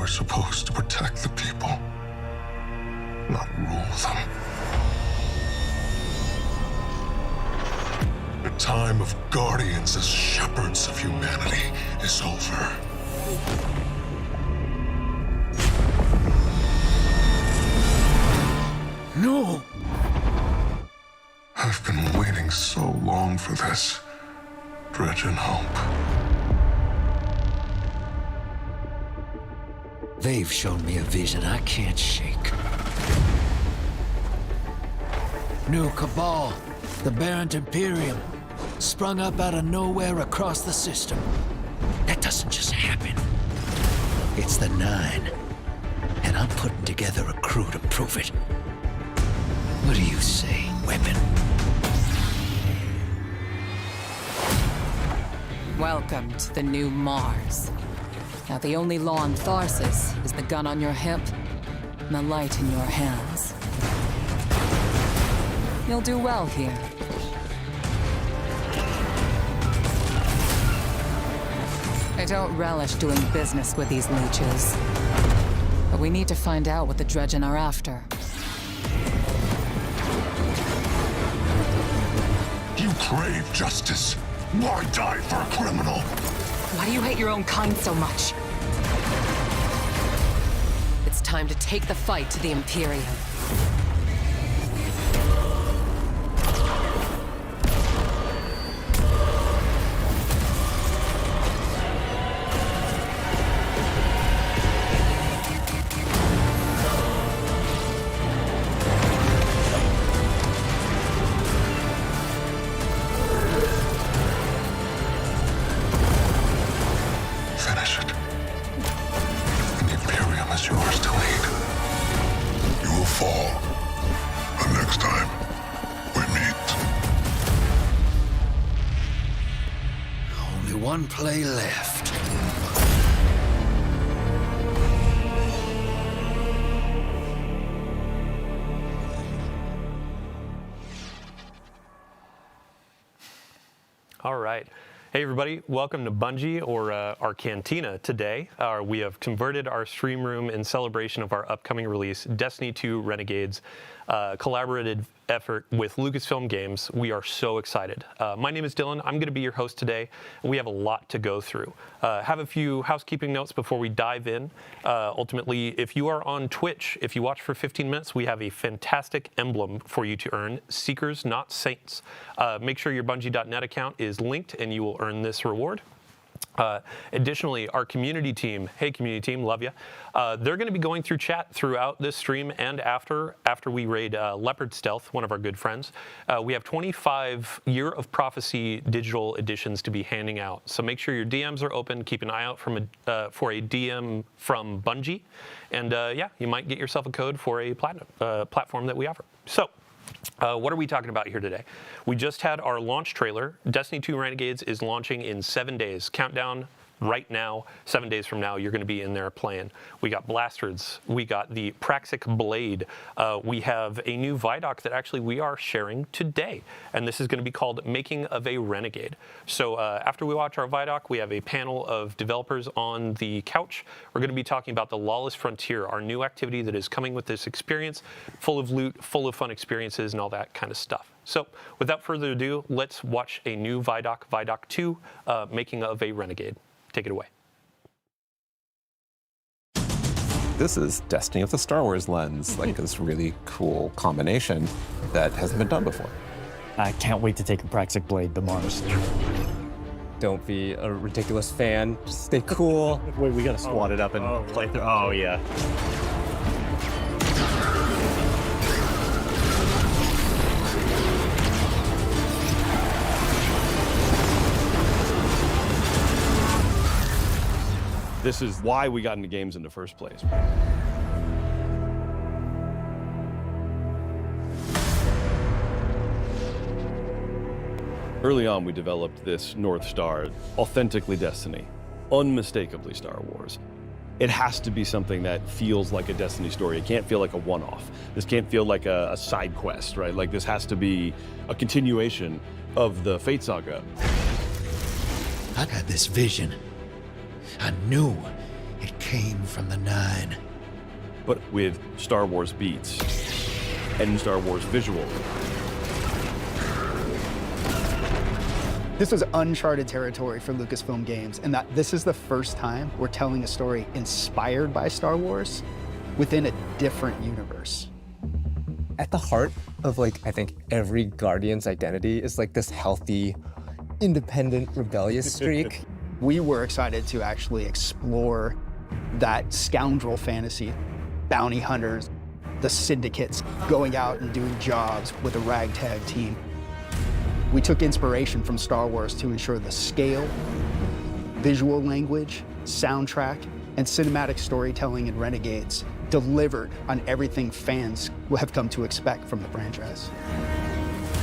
are supposed to protect the people, not rule them. The time of guardians as shepherds of humanity is over. No! I've been waiting so long for this. Dredge and hope. They've shown me a vision I can't shake. New Cabal, the Barrent Imperium, sprung up out of nowhere across the system. That doesn't just happen. It's the Nine, and I'm putting together a crew to prove it. What do you say, Weapon? Welcome to the new Mars. Now the only law on Tharsis is the gun on your hip and the light in your hands. You'll do well here. I don't relish doing business with these leeches. But we need to find out what the Dredgen are after. You crave justice. Why die for a criminal? Why do you hate your own kind so much? It's time to take the fight to the Imperium. Finish it. And the Imperium is yours to lead. You will fall. The next time we meet. Only one play left. All right. Hey, everybody. Welcome to Bungie, or our Cantina today. We have converted our stream room in celebration of our upcoming release, Destiny 2 Renegades, collaborative effort with Lucasfilm Games. We are so excited. My name is Dylan. I'm going to be your host today, and we have a lot to go through. Have a few housekeeping notes before we dive in. Ultimately, if you are on Twitch, if you watch for 15 minutes, we have a fantastic emblem for you to earn, Seekers Not Saints. Make sure your Bungie.net account is linked, and you will earn this reward. Additionally, our community team, hey community team, love you. They're going to be going through chat throughout this stream and after we raid Leopard Stealth, one of our good friends. We have 25 Year of Prophecy digital editions to be handing out. So make sure your DMs are open. Keep an eye out for a DM from Bungie. And yeah, you might get yourself a code for a platinum platform that we offer. So what are we talking about here today? We just had our launch trailer. Destiny 2 Renegades is launching in 7 days. Countdown right now. 7 days from now, you're going to be in there playing. We got blasters. We got the Praxic Blade. We have a new ViDoc that actually we are sharing today. And this is going to be called Making of a Renegade. So after we watch our ViDoc, we have a panel of developers on the couch. We're going to be talking about the Lawless Frontier, our new activity that is coming with this experience, full of loot, full of fun experiences, and all that kind of stuff. So without further ado, let's watch a new ViDoc, ViDoc 2, Making of a Renegade. Take it away. This is Destiny with the Star Wars lens, like this really cool combination that hasn't been done before. I can't wait to take the Praxic Blade to Mars. Don't be a ridiculous fan. Just stay cool. Wait, we gotta swat it up and play through. Oh, yeah. This is why we got into games in the first place. Early on, we developed this North Star, authentically Destiny, unmistakably Star Wars. It has to be something that feels like a Destiny story. It can't feel like a one-off. This can't feel like a side quest, right? Like this has to be a continuation of the Fate Saga. I had this vision. I knew it came from the Nine. but with Star Wars beats and Star Wars visuals. This was uncharted territory for Lucasfilm Games, and that this is the first time we're telling a story inspired by Star Wars within a different universe. At the heart of, like, I think every Guardian's identity is like this healthy, independent, rebellious streak. We were excited to actually explore that scoundrel fantasy, bounty hunters, the syndicates going out and doing jobs with a ragtag team. We took inspiration from Star Wars to ensure the scale, visual language, soundtrack, and cinematic storytelling in Renegades delivered on everything fans will have come to expect from the franchise.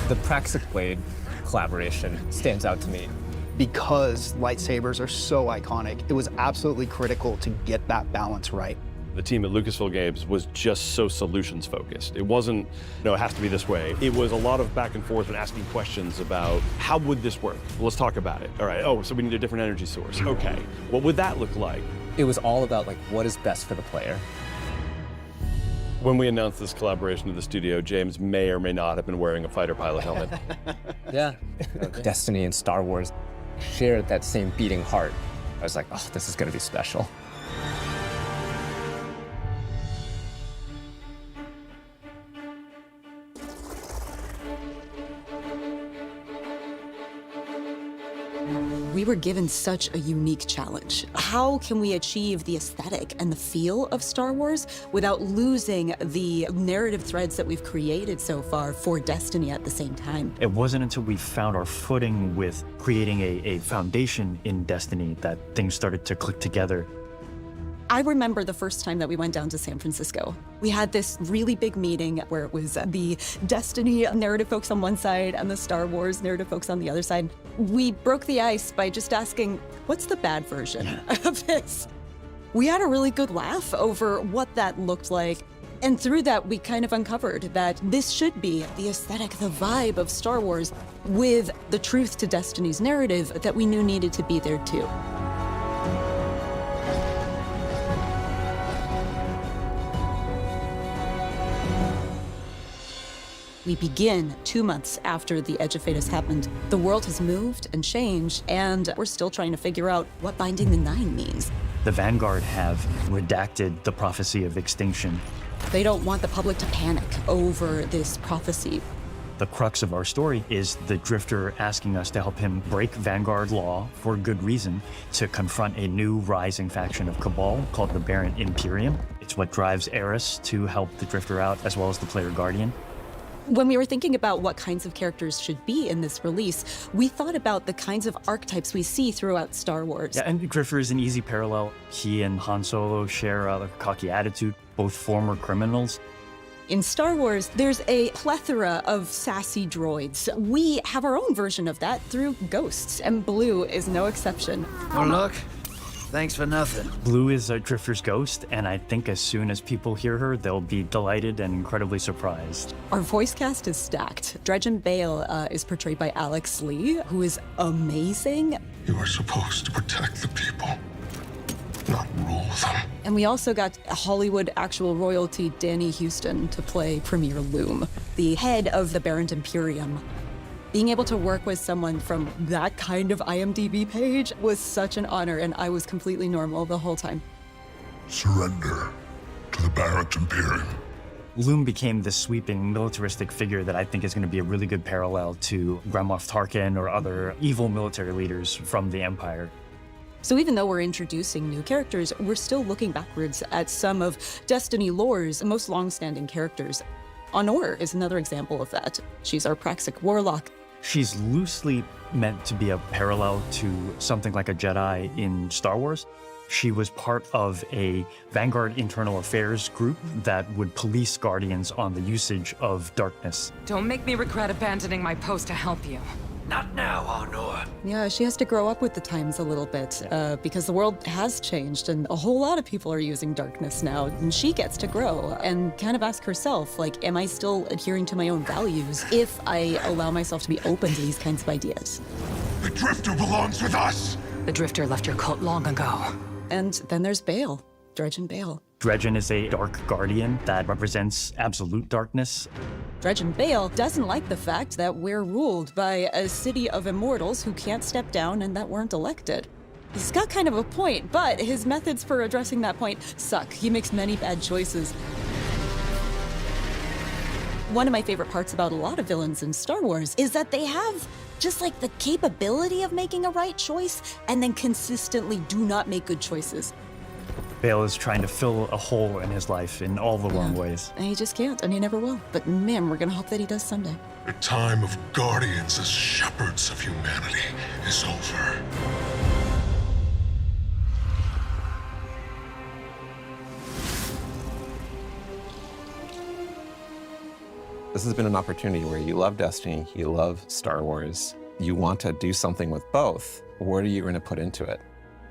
The Praxic Blade collaboration stands out to me. Because lightsabers are so iconic, it was absolutely critical to get that balance right. The team at Lucasfilm Games was just so solutions focused. It wasn't, no, it has to be this way. It was a lot of back and forth and asking questions about how would this work? Well, let's talk about it. All right, oh, so we need a different energy source. Okay, what would that look like? It was all about, like, what is best for the player. When we announced this collaboration with the studio, James may or may not have been wearing a fighter pilot helmet. Yeah. Destiny and Star Wars shared that same beating heart. I was like, oh, this is gonna be special. We were given such a unique challenge. How can we achieve the aesthetic and the feel of Star Wars without losing the narrative threads that we've created so far for Destiny at the same time? It wasn't until we found our footing with creating a foundation in Destiny that things started to click together. I remember the first time that we went down to San Francisco. We had this really big meeting where it was the Destiny narrative folks on one side and the Star Wars narrative folks on the other side. We broke the ice by just asking, what's the bad version of this? We had a really good laugh over what that looked like. And through that, we kind of uncovered that this should be the aesthetic, the vibe of Star Wars with the truth to Destiny's narrative that we knew needed to be there too. We begin 2 months after the Edge of Fate has happened. The world has moved and changed, and we're still trying to figure out what Binding the Nine means. The Vanguard have redacted the prophecy of extinction. They don't want the public to panic over this prophecy. The crux of our story is the Drifter asking us to help him break Vanguard law for good reason to confront a new rising faction of Cabal called the Barren Imperium. It's what drives Eris to help the Drifter out, as well as the player Guardian. When we were thinking about what kinds of characters should be in this release, we thought about the kinds of archetypes we see throughout Star Wars. Yeah, and Drifter is an easy parallel. He and Han Solo share a cocky attitude, both former criminals. In Star Wars, there's a plethora of sassy droids. We have our own version of that through Ghosts, and Blue is no exception. Oh, look. Thanks for nothing. Blue is a Drifter's ghost, and I think as soon as people hear her, they'll be delighted and incredibly surprised. Our voice cast is stacked. Dredgen Bale is portrayed by Alex Lee, who is amazing. You are supposed to protect the people, not rule them. And we also got Hollywood actual royalty Danny Houston to play Premier Loom, the head of the Barren Imperium. Being able to work with someone from that kind of IMDb page was such an honor, and I was completely normal the whole time. Surrender to the Barren Imperium. Loom became this sweeping militaristic figure that I think is going to be a really good parallel to Grand Moff Tarkin or other evil military leaders from the Empire. So even though we're introducing new characters, we're still looking backwards at some of Destiny lore's most long-standing characters. Honor is another example of that. She's our Praxic warlock. She's loosely meant to be a parallel to something like a Jedi in Star Wars. She was part of a Vanguard internal affairs group that would police Guardians on the usage of darkness. Don't make me regret abandoning my post to help you. Not now, Honor. Yeah, she has to grow up with the times a little bit because the world has changed and a whole lot of people are using darkness now, and she gets to grow and kind of ask herself, like, am I still adhering to my own values if I allow myself to be open to these kinds of ideas? The Drifter belongs with us! The Drifter left your cult long ago. And then there's Bale. Dredgen Bale. Dredgen is a dark guardian that represents absolute darkness. Dredgen Bale doesn't like the fact that we're ruled by a city of immortals who can't step down and that weren't elected. He's got kind of a point, but his methods for addressing that point suck. He makes many bad choices. One of my favorite parts about a lot of villains in Star Wars is that they have just like the capability of making a right choice and then consistently do not make good choices. Bale is trying to fill a hole in his life in all the wrong ways. And he just can't, and he never will. But man, we're gonna hope that he does someday. The time of guardians as shepherds of humanity is over. This has been an opportunity where you love Destiny, you love Star Wars, you want to do something with both. What are you going to put into it?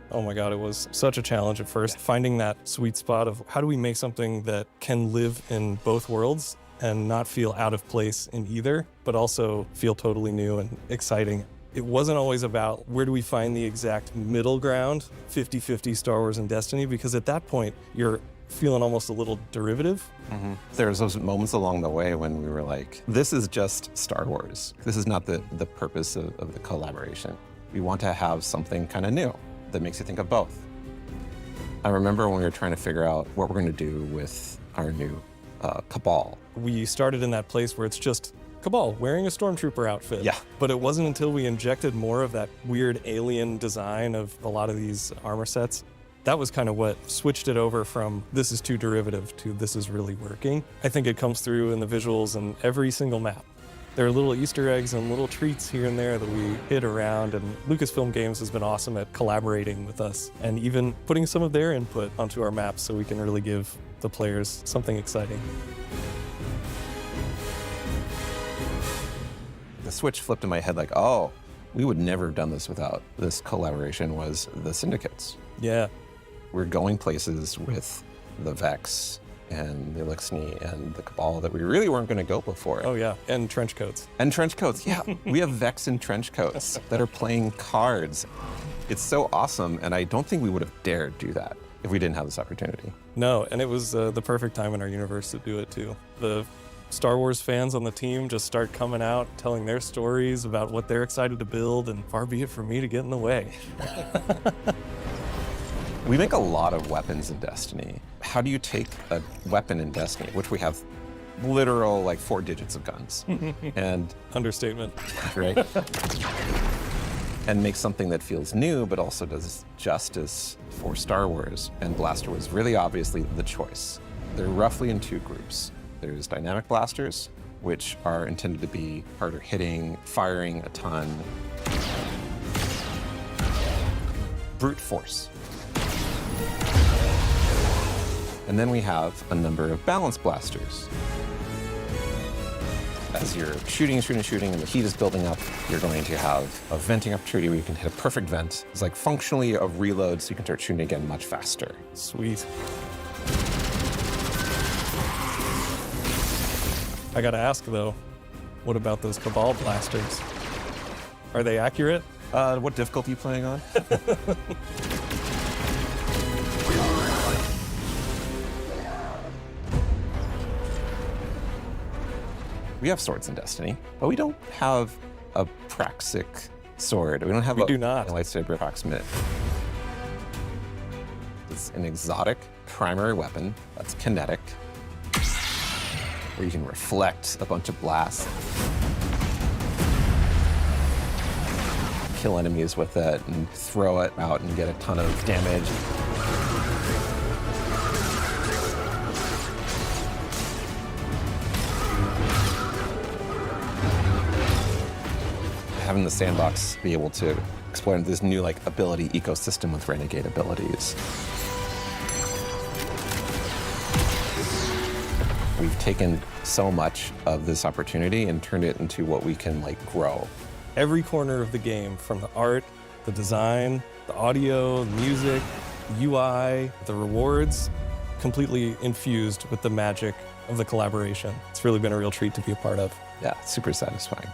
Oh my God, it was such a challenge at first, finding that sweet spot of how do we make something that can live in both worlds and not feel out of place in either, but also feel totally new and exciting. It wasn't always about where do we find the exact middle ground, 50-50 Star Wars and Destiny, because at that point, you're feeling almost a little derivative. There's those moments along the way when we were like, this is just Star Wars. This is not the purpose of the collaboration. We want to have something kind of new that makes you think of both. I remember when we were trying to figure out what we're going to do with our new Cabal. We started in that place where it's just Cabal wearing a stormtrooper outfit. Yeah. But it wasn't until we injected more of that weird alien design of a lot of these armor sets. That was kind of what switched it over from this is too derivative to this is really working. I think it comes through in the visuals and every single map. There are little Easter eggs and little treats here and there that we hit around, and Lucasfilm Games has been awesome at collaborating with us and even putting some of their input onto our maps so we can really give the players something exciting. The switch flipped in my head like, oh, we would never have done this without this collaboration was the Syndicates. Yeah. We're going places with the Vex and the Elixni and the Cabal that we really weren't going to go before. Oh yeah, and trench coats. And trench coats, yeah. We have Vex in trench coats that are playing cards. It's so awesome, and I don't think we would have dared do that if we didn't have this opportunity. No, and it was the perfect time in our universe to do it too. The Star Wars fans on the team just start coming out, telling their stories about what they're excited to build, and far be it from me to get in the way. We make a lot of weapons in Destiny. How do you take a weapon in Destiny, which we have literal like 4 digits of guns, and understatement, right? And make something that feels new, but also does justice for Star Wars. And Blaster was really obviously the choice. They're roughly in 2 groups. There's dynamic blasters, which are intended to be harder hitting, firing a ton. Brute force. And then we have a number of balance blasters. As you're shooting, and the heat is building up, you're going to have a venting opportunity where you can hit a perfect vent. It's like functionally a reload, so you can start shooting again much faster. Sweet. I gotta ask though, what about those Cabal blasters? Are they accurate? What difficulty are you playing on? We have swords in Destiny, but we don't have a Praxic sword. We don't have a lightsaber approximate. It's an exotic primary weapon that's kinetic, where you can reflect a bunch of blasts, kill enemies with it, and throw it out and get a ton of damage. Having the sandbox be able to explore this new like ability ecosystem with Renegade abilities. We've taken so much of this opportunity and turned it into what we can like grow. Every corner of the game, from the art, the design, the audio, the music, the UI, the rewards, completely infused with the magic of the collaboration. It's really been a real treat to be a part of. Yeah, it's super satisfying.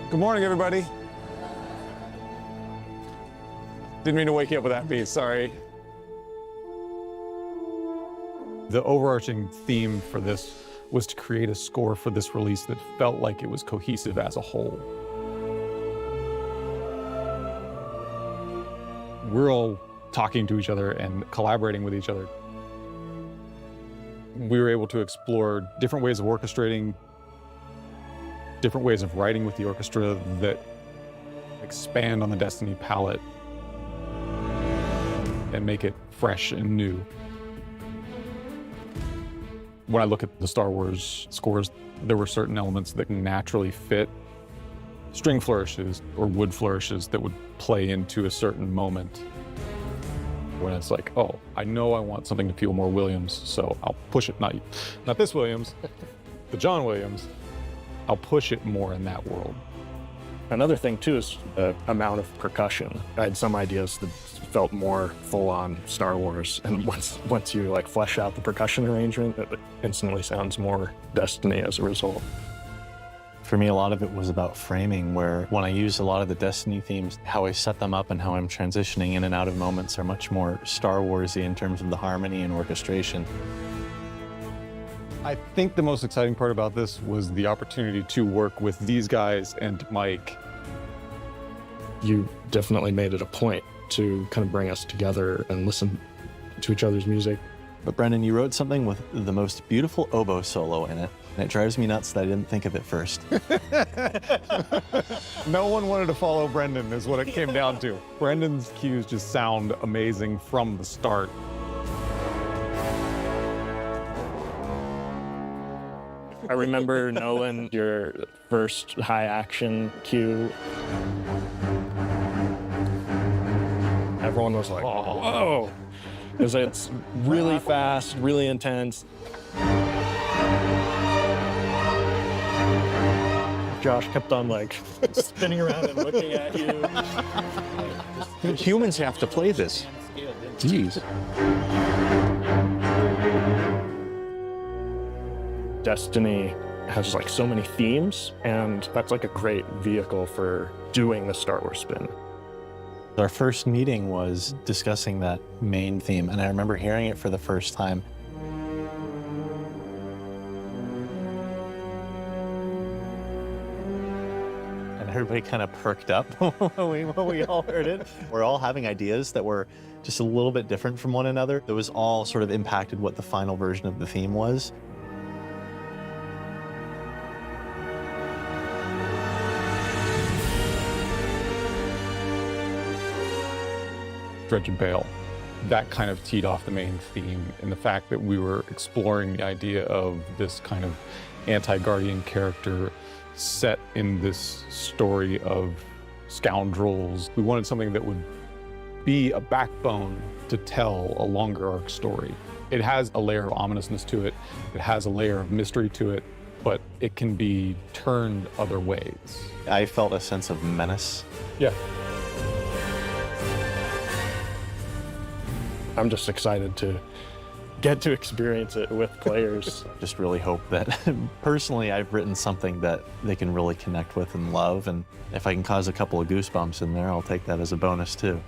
Good morning, everybody. Didn't mean to wake you up with that beat, sorry. The overarching theme for this was to create a score for this release that felt like it was cohesive as a whole. We're all talking to each other and collaborating with each other. We were able to explore different ways of orchestrating, different ways of writing with the orchestra that expand on the Destiny palette and make it fresh and new. When I look at the Star Wars scores, there were certain elements that naturally fit string flourishes or wood flourishes that would play into a certain moment. When it's like, oh, I know I want something to feel more Williams, so I'll push it, not this Williams, the John Williams. I'll push it more in that world. Another thing too is the amount of percussion. I had some ideas that felt more full-on Star Wars, and once you like flesh out the percussion arrangement, it instantly sounds more Destiny as a result. For me, a lot of it was about framing, where when I use a lot of the Destiny themes, how I set them up and how I'm transitioning in and out of moments are much more Star Wars-y in terms of the harmony and orchestration. I think the most exciting part about this was the opportunity to work with these guys and Mike. You definitely made it a point to kind of bring us together and listen to each other's music. But Brendan, you wrote something with the most beautiful oboe solo in it, and it drives me nuts that I didn't think of it first. No one wanted to follow Brendan is what it came down to. Brendan's cues just sound amazing from the start. I remember, Nolan, your first high action cue. Everyone was like, whoa, because it's really fast, really intense. Josh kept on like spinning around and looking at you. Humans have to play this. Jeez. Destiny has like so many themes, and that's like a great vehicle for doing the Star Wars spin. Our first meeting was discussing that main theme, and I remember hearing it for the first time. And everybody kind of perked up when we all heard it. We're all having ideas that were just a little bit different from one another. That was all sort of impacted what the final version of the theme was. Dredge and Bale. That kind of teed off the main theme, and the fact that we were exploring the idea of this kind of anti-Guardian character set in this story of scoundrels. We wanted something that would be a backbone to tell a longer arc story. It has a layer of ominousness to it, it has a layer of mystery to it, but it can be turned other ways. I felt a sense of menace. Yeah. I'm just excited to get to experience it with players. Just really hope that, personally, I've written something that they can really connect with and love, and if I can cause a couple of goosebumps in there, I'll take that as a bonus too.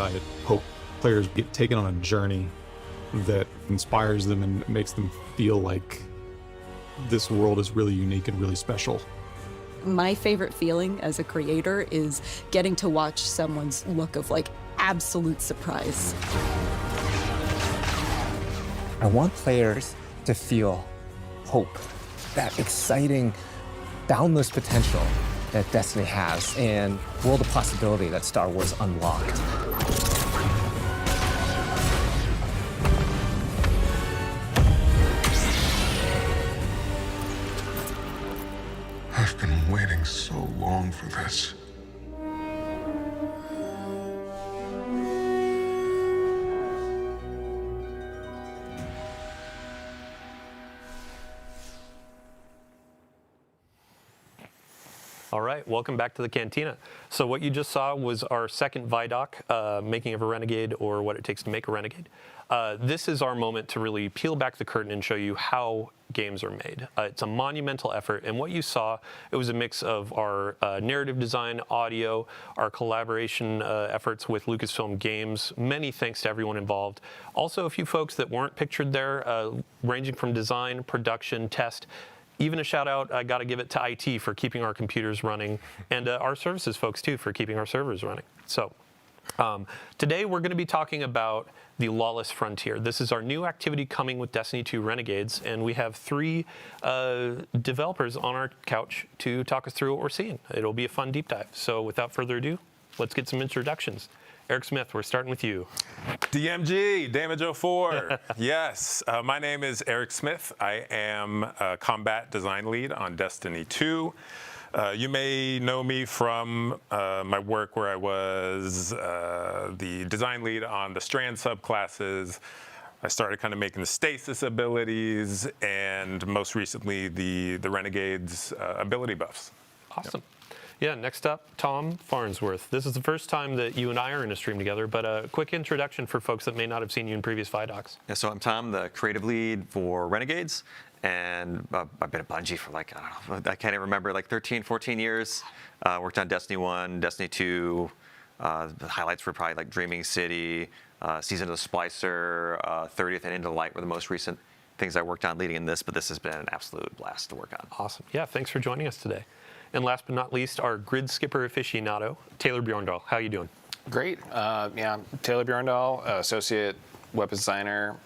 I hope players get taken on a journey that inspires them and makes them feel like this world is really unique and really special. My favorite feeling as a creator is getting to watch someone's look of like absolute surprise. I want players to feel hope, that exciting, boundless potential that Destiny has, and world of possibility that Star Wars unlocked. I've been waiting so long for this. All right, welcome back to the Cantina. So what you just saw was our second ViDoc, Making of a Renegade, or What It Takes to Make a Renegade. This is our moment to really peel back the curtain and show you how games are made. It's a monumental effort, and what you saw, it was a mix of our narrative design, audio, our collaboration efforts with Lucasfilm Games. Many thanks to everyone involved. Also, a few folks that weren't pictured there, ranging from design, production, test. Even a shout out, I got to give it to IT for keeping our computers running, and our services folks too for keeping our servers running. So today we're going to be talking about the Lawless Frontier. This is our new activity coming with Destiny 2 Renegades, and we have 3 developers on our couch to talk us through what we're seeing. It'll be a fun deep dive. So without further ado, let's get some introductions. Eric Smith, we're starting with you. DMG, Damage 04. Yes, my name is Eric Smith. I am a combat design lead on Destiny 2. You may know me from my work where I was the design lead on the Strand subclasses. I started kind of making the stasis abilities, and most recently the Renegades ability buffs. Awesome. Yeah, next up, Tom Farnsworth. This is the first time that you and I are in a stream together, but a quick introduction for folks that may not have seen you in previous ViDocs. Yeah, so I'm Tom, the creative lead for Renegades, and I've been at Bungie for like, I don't know, I can't even remember, like 13, 14 years. Worked on Destiny 1, Destiny 2. The highlights were probably like Dreaming City, Season of the Splicer, 30th and Into the Light were the most recent things I worked on leading in this, but this has been an absolute blast to work on. Awesome. Yeah, thanks for joining us today. And last but not least, our grid skipper aficionado, Taylor Bjorndal. How you doing? Great. Yeah, Taylor Bjorndal, associate weapons designer,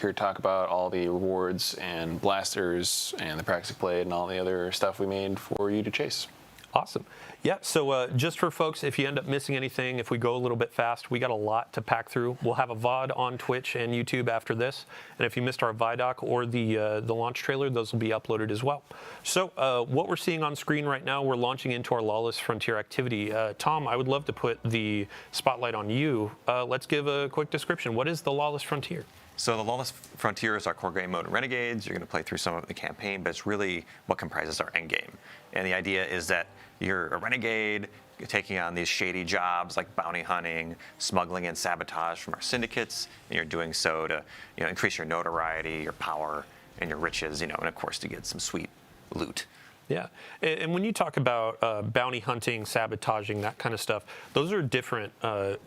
here to talk about all the rewards and blasters and the practice played and all the other stuff we made for you to chase. Awesome. Yeah, so just for folks, if you end up missing anything, if we go a little bit fast, we got a lot to pack through. We'll have a VOD on Twitch and YouTube after this. And if you missed our ViDoc or the launch trailer, those will be uploaded as well. So what we're seeing on screen right now, we're launching into our Lawless Frontier activity. Tom, I would love to put the spotlight on you. Let's give a quick description. What is the Lawless Frontier? So the Lawless Frontier is our core game mode in Renegades. You're going to play through some of the campaign, but it's really what comprises our end game. And the idea is that you're a renegade, you're taking on these shady jobs like bounty hunting, smuggling, and sabotage from our syndicates, and you're doing so to increase your notoriety, your power, and your riches, and of course to get some sweet loot. Yeah, and when you talk about bounty hunting, sabotaging, that kind of stuff, those are different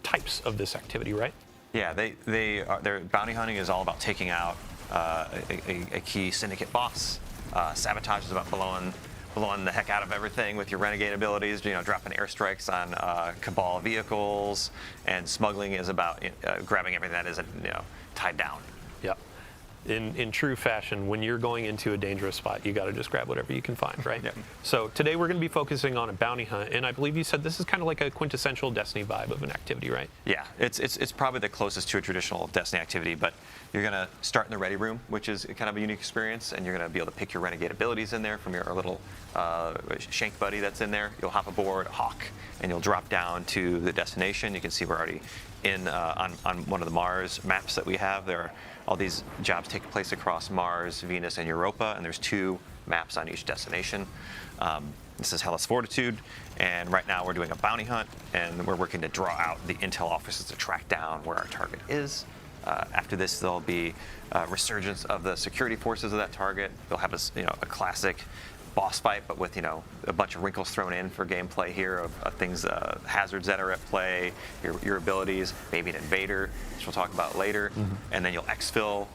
types of this activity, right? Yeah, their bounty hunting is all about taking out a key syndicate boss. Sabotage is about blowing the heck out of everything with your renegade abilities, dropping airstrikes on Cabal vehicles, and smuggling is about grabbing everything that isn't tied down. Yeah. In true fashion, when you're going into a dangerous spot, you got to just grab whatever you can find, right? Yeah. So today we're going to be focusing on a bounty hunt, and I believe you said this is kind of like a quintessential Destiny vibe of an activity, right? Yeah, it's probably the closest to a traditional Destiny activity, but you're going to start in the ready room, which is kind of a unique experience, and you're going to be able to pick your renegade abilities in there from your little shank buddy that's in there. You'll hop aboard Hawk, and you'll drop down to the destination. You can see we're already in on one of the Mars maps that we have. There are all these jobs take place across Mars, Venus, and Europa, and there's 2 maps on each destination. This is Hellas Fortitude, and right now we're doing a bounty hunt, and we're working to draw out the intel officers to track down where our target is. After this, there'll be resurgence of the security forces of that target. They'll have a classic boss fight, but with a bunch of wrinkles thrown in for gameplay here of things, hazards that are at play, your abilities, maybe an invader, which we'll talk about later, and then you'll exfil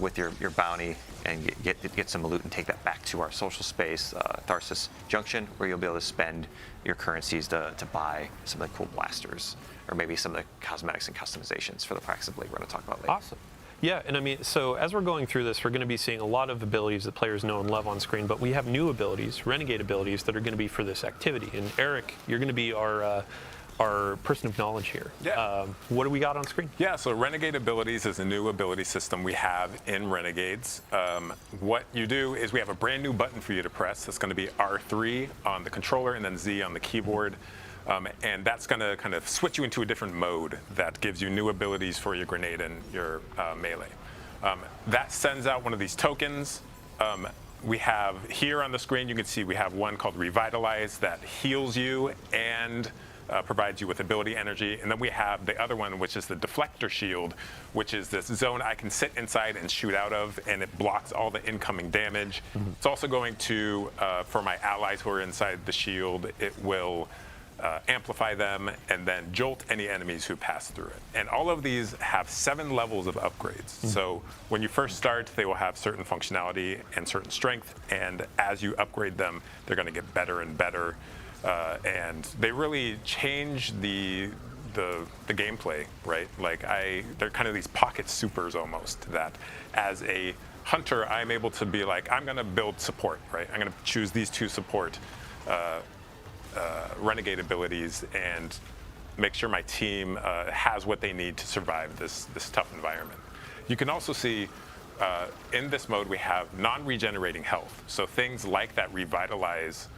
with your bounty and get some loot and take that back to our social space, Tharsis Junction, where you'll be able to spend your currencies to buy some of the cool blasters, or maybe some of the cosmetics and customizations for the practice of Blade we're going to talk about later. Awesome. Yeah, and I mean, so as we're going through this, we're going to be seeing a lot of abilities that players know and love on screen, but we have new abilities, renegade abilities, that are going to be for this activity. And Eric, you're going to be our person of knowledge here. Yeah. What do we got on screen? Yeah, so Renegade Abilities is a new ability system we have in Renegades. What you do is we have a brand new button for you to press. It's going to be R3 on the controller and then Z on the keyboard. And that's going to kind of switch you into a different mode that gives you new abilities for your grenade and your melee. That sends out one of these tokens. we have here on the screen, you can see we have one called Revitalize that heals you and provides you with ability energy. And then we have the other one, which is the Deflector Shield, which is this zone I can sit inside and shoot out of, and it blocks all the incoming damage. It's also going to, for my allies who are inside the shield, it will amplify them and then jolt any enemies who pass through it. And all of these have 7 levels of upgrades. So when you first start, they will have certain functionality and certain strength, and as you upgrade them, they're going to get better and better. And they really change the gameplay, right? Like they're kind of these pocket supers almost, that as a hunter, I'm able to be like, I'm going to build support, right? I'm going to choose these 2 support renegade abilities and make sure my team has what they need to survive this tough environment. You can also see in this mode we have non-regenerating health. So things like that Revitalize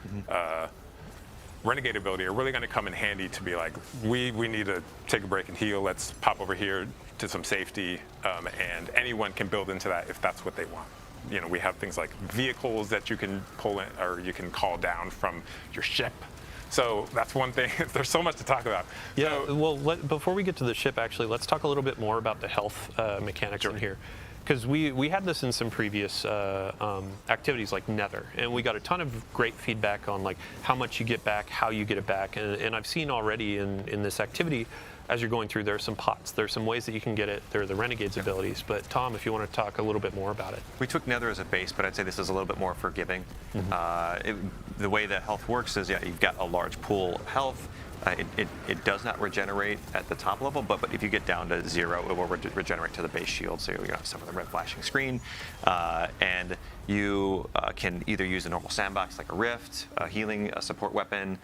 renegade ability are really going to come in handy to be like, we need to take a break and heal. Let's pop over here to some safety, and anyone can build into that if that's what they want. You know, we have things like vehicles that you can pull in, or you can call down from your ship. So that's one thing. There's so much to talk about. Yeah, well, before we get to the ship, actually, let's talk a little bit more about the health mechanics in here. Because we had this in some previous activities like Nether, and we got a ton of great feedback on like how much you get back, how you get it back, and I've seen already in this activity, as you're going through, there are some pots. There's some ways that you can get it. There are the Renegades abilities. But Tom, if you want to talk a little bit more about it. We took Nether as a base, but I'd say this is a little bit more forgiving. The way that health works is, you've got a large pool of health. It does not regenerate at the top level, but if you get down to 0, it will regenerate to the base shield, so you have some of the red flashing screen. And you can either use a normal sandbox like a rift, a healing support weapon.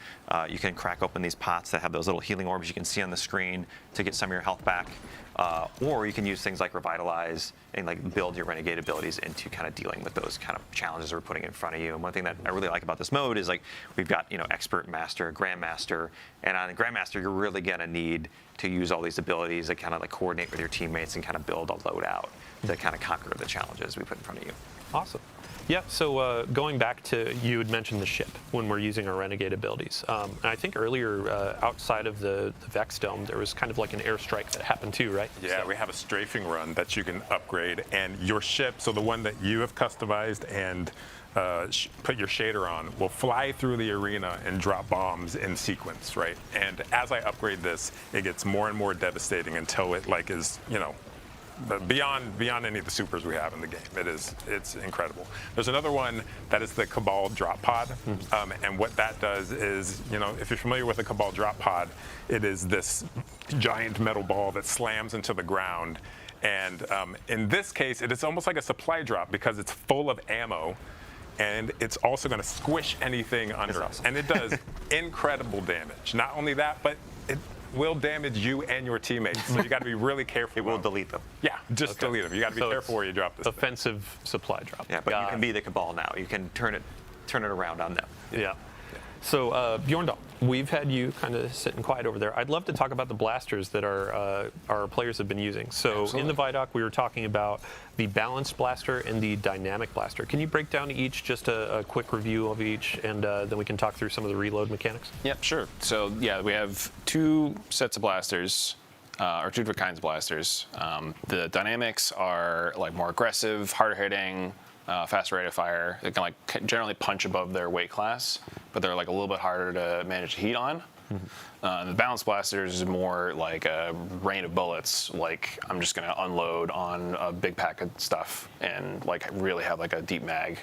You can crack open these pots that have those little healing orbs you can see on the screen to get some of your health back. Or you can use things like Revitalize and like build your Renegade abilities into kind of dealing with those kind of challenges we're putting in front of you. And one thing that I really like about this mode is like we've got Expert, Master, Grandmaster, and on Grandmaster you're really gonna need to use all these abilities that kind of like coordinate with your teammates and kind of build a loadout to kind of conquer the challenges we put in front of you. Awesome. Yeah, so going back to, you had mentioned the ship when we're using our Renegade abilities. And I think earlier, outside of the Vex Dome, there was kind of like an airstrike that happened too, right? Yeah, we have a strafing run that you can upgrade, and your ship, so the one that you have customized and put your shader on, will fly through the arena and drop bombs in sequence, right? And as I upgrade this, it gets more and more devastating until it like is, beyond any of the supers we have in the game. It's incredible. There's another one that is the Cabal drop pod, and what that does is, if you're familiar with a Cabal drop pod, it is this giant metal ball that slams into the ground, and in this case, it is almost like a supply drop because it's full of ammo, and it's also going to squish anything under it, and it does incredible damage. Not only that, but it will damage you and your teammates, so you got to be really careful. It will delete them. Yeah, just delete them. You got to be careful where you drop this. Offensive supply drop. Yeah, but you can be the Cabal now. You can turn it around on them. Yeah. So Bjorndal, we've had you kind of sitting quiet over there. I'd love to talk about the blasters that our players have been using. So in the ViDoc, we were talking about the balanced blaster and the dynamic blaster. Can you break down each, just a quick review of each, and then we can talk through some of the reload mechanics? Yep, sure. So yeah, we have 2 sets of blasters, or 2 different kinds of blasters. The dynamics are like more aggressive, harder hitting, faster rate of fire. They can like generally punch above their weight class, but they're like a little bit harder to manage heat on. The balanced blasters is more like a rain of bullets. Like I'm just gonna unload on a big pack of stuff and like really have like a deep mag.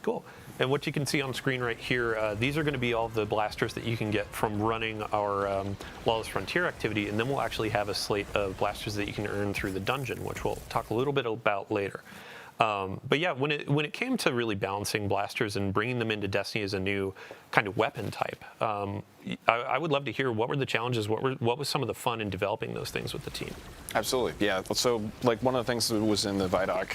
Cool. And what you can see on screen right here, these are going to be all the blasters that you can get from running our Lawless Frontier activity, and then we'll actually have a slate of blasters that you can earn through the dungeon, which we'll talk a little bit about later. But yeah, when it came to really balancing blasters and bringing them into Destiny as a new kind of weapon type, I would love to hear what were the challenges, what was some of the fun in developing those things with the team? Absolutely, yeah. So like one of the things that was in the ViDoc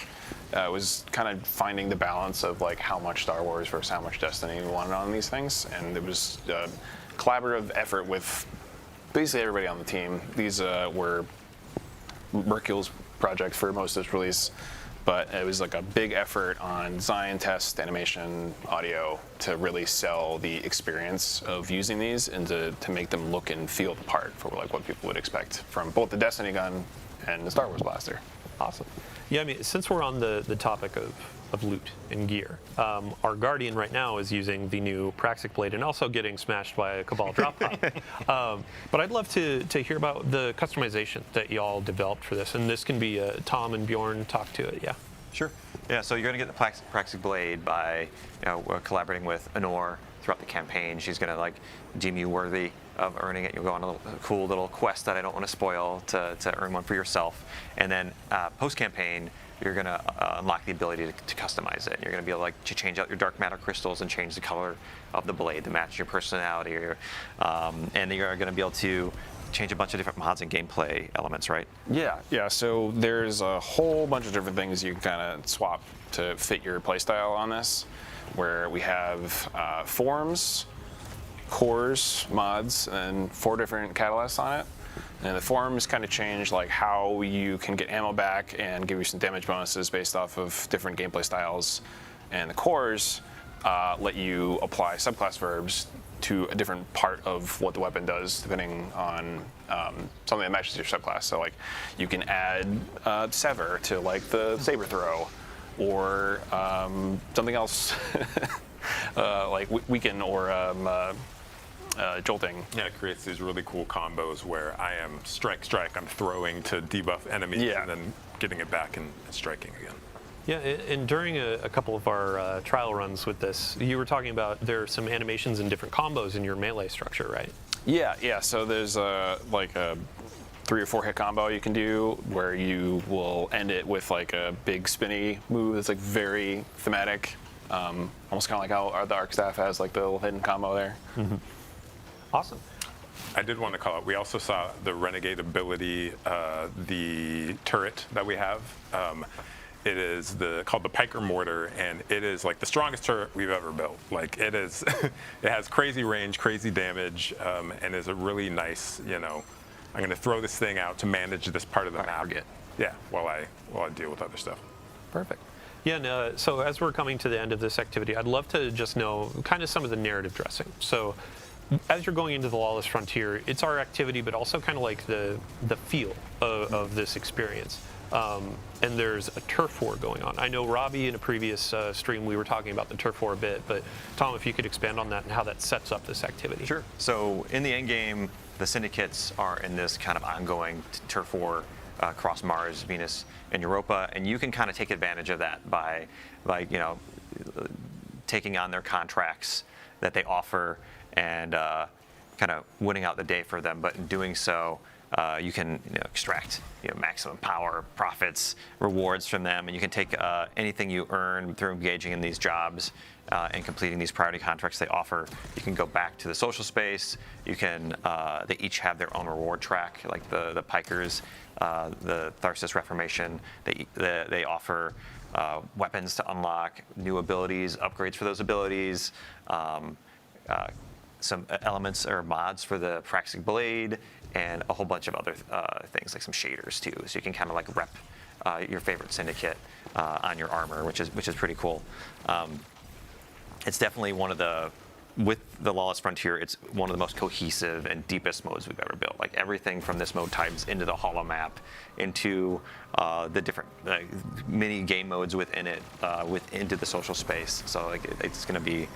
was kind of finding the balance of like how much Star Wars versus how much Destiny we wanted on these things, and it was a collaborative effort with basically everybody on the team. These were Mercule's project for most of this release. but it was like a big effort on design, test, animation, audio to really sell the experience of using these and to make them look and feel the part for like what people would expect from both the Destiny gun and the Star Wars blaster. Awesome. Yeah, I mean, since we're on the topic of loot and gear, our Guardian right now is using the new Praxic Blade and also getting smashed by a Cabal drop pod. But I'd love to hear about the customization that y'all developed for this, and this can be Tom and Bjorn talk to it. Yeah. Sure. Yeah. So you're going to get the Praxic Blade by collaborating with Honor throughout the campaign. She's going to like deem you worthy of earning it. You'll go on a cool little quest that I don't want to spoil to earn one for yourself. And then post-campaign, you're going to unlock the ability to customize it. You're going to be able to change out your dark matter crystals and change the color of the blade to match your personality. And you're going to be able to change a bunch of different mods and gameplay elements, right? Yeah. So there's a whole bunch of different things you can kind of swap to fit your playstyle on this, where we have forms, cores, mods, and 4 different catalysts on it. And the forms kind of change like how you can get ammo back and give you some damage bonuses based off of different gameplay styles. And the cores let you apply subclass verbs to a different part of what the weapon does, depending on something that matches your subclass. So like you can add sever to like the saber throw, or something else like weaken or jolting. Yeah, it creates these really cool combos where I am strike, I'm throwing to debuff enemies, and then getting it back and striking again. Yeah, and during a couple of our trial runs with this, you were talking about there are some animations and different combos in your melee structure, right? Yeah. So there's like a 3 or 4 hit combo you can do where you will end it with like a big spinny move that's like very thematic, almost kind of like how the Arc Staff has like the little hidden combo there. Mm-hmm. Awesome. I did want to call out, we also saw the Renegade ability, the turret that we have. It is called the Piker Mortar, and it is like the strongest turret we've ever built. Like it is, it has crazy range, crazy damage, and is a really nice, I'm going to throw this thing out to manage this part of the map. Yeah, while I deal with other stuff. Perfect. Yeah, and, so as we're coming to the end of this activity, I'd love to just know kind of some of the narrative dressing. So as you're going into the Lawless Frontier, it's our activity, but also kind of like the feel of this experience. And there's a turf war going on. I know, Robbie, in a previous stream, we were talking about the turf war a bit, but Tom, if you could expand on that and how that sets up this activity. Sure. So in the end game, the syndicates are in this kind of ongoing turf war across Mars, Venus, and Europa, and you can kind of take advantage of that by taking on their contracts that they offer and kind of winning out the day for them. But in doing so, you can extract maximum power, profits, rewards from them, and you can take anything you earn through engaging in these jobs and completing these priority contracts they offer. You can go back to the social space. You can they each have their own reward track, like the Pikers, the Tharsis Reformation. They offer weapons to unlock, new abilities, upgrades for those abilities. Some elements or mods for the Praxic Blade, and a whole bunch of other things like some shaders too. So you can kind of like rep your favorite syndicate on your armor, which is pretty cool. It's definitely with the Lawless Frontier, it's one of the most cohesive and deepest modes we've ever built. Like everything from this mode ties into the holo map, into the different mini game modes within it, into the social space. So like it's going to be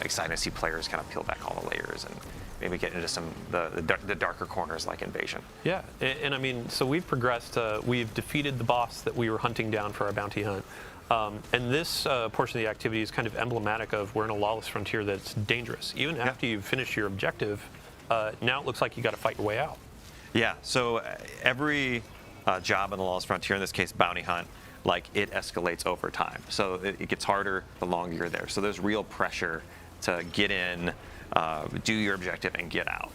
exciting to see players kind of peel back all the layers and maybe get into some the darker corners like Invasion. Yeah, and I mean, so we've progressed. We've defeated the boss that we were hunting down for our bounty hunt. And this portion of the activity is kind of emblematic of we're in a Lawless Frontier that's dangerous. Even after you've finished your objective, now it looks like you got to fight your way out. Yeah, so every job in the Lawless Frontier, in this case bounty hunt, like it escalates over time. So it gets harder the longer you're there. So there's real pressure to get in, do your objective, and get out.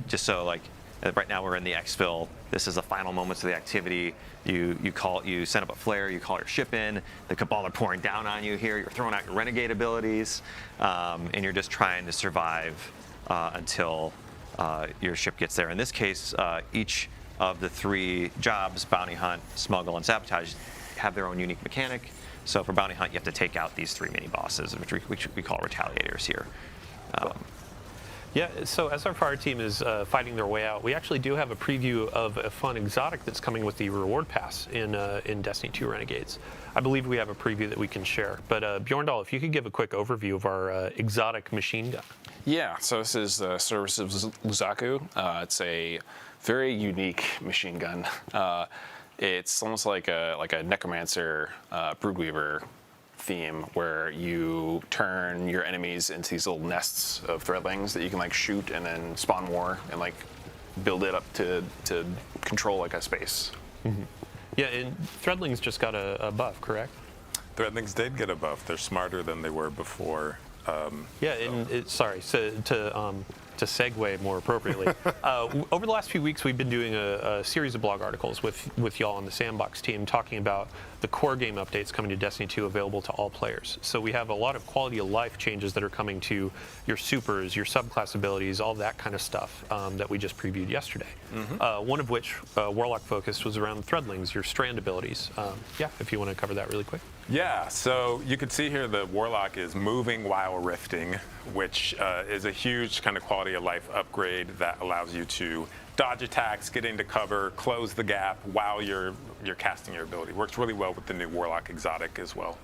Just so like right now we're in the exfil. This is the final moments of the activity. You send up a flare, you call your ship in. The Cabal are pouring down on you here. You're throwing out your Renegade abilities, and you're just trying to survive until your ship gets there. In this case, each of the 3 jobs, bounty hunt, smuggle, and sabotage, have their own unique mechanic. So for Bounty Hunt, you have to take out these 3 mini bosses, which we call retaliators here. Yeah, so as our fire team is fighting their way out, we actually do have a preview of a fun exotic that's coming with the reward pass in Destiny 2 Renegades. I believe we have a preview that we can share. But Bjorndal, if you could give a quick overview of our exotic machine gun. Yeah, so this is the Service of Luzaku. It's a very unique machine gun. It's almost like a necromancer, broodweaver theme, where you turn your enemies into these little nests of threadlings that you can like shoot and then spawn more and like build it up to control like a space. Mm-hmm. Yeah, and threadlings just got a buff, correct? Threadlings did get a buff. They're smarter than they were before. Yeah, and sorry, to segue more appropriately, over the last few weeks we've been doing a series of blog articles with y'all on the Sandbox team talking about the core game updates coming to Destiny 2 available to all players. So we have a lot of quality of life changes that are coming to your supers, your subclass abilities, all that kind of stuff that we just previewed yesterday. Mm-hmm. One of which, Warlock focused, was around threadlings, your strand abilities. Yeah, if you want to cover that really quick. Yeah, so you can see here the Warlock is moving while rifting, which is a huge kind of quality of life upgrade that allows you to dodge attacks, get into cover, close the gap while you're casting your ability. Works really well with the new Warlock exotic as well.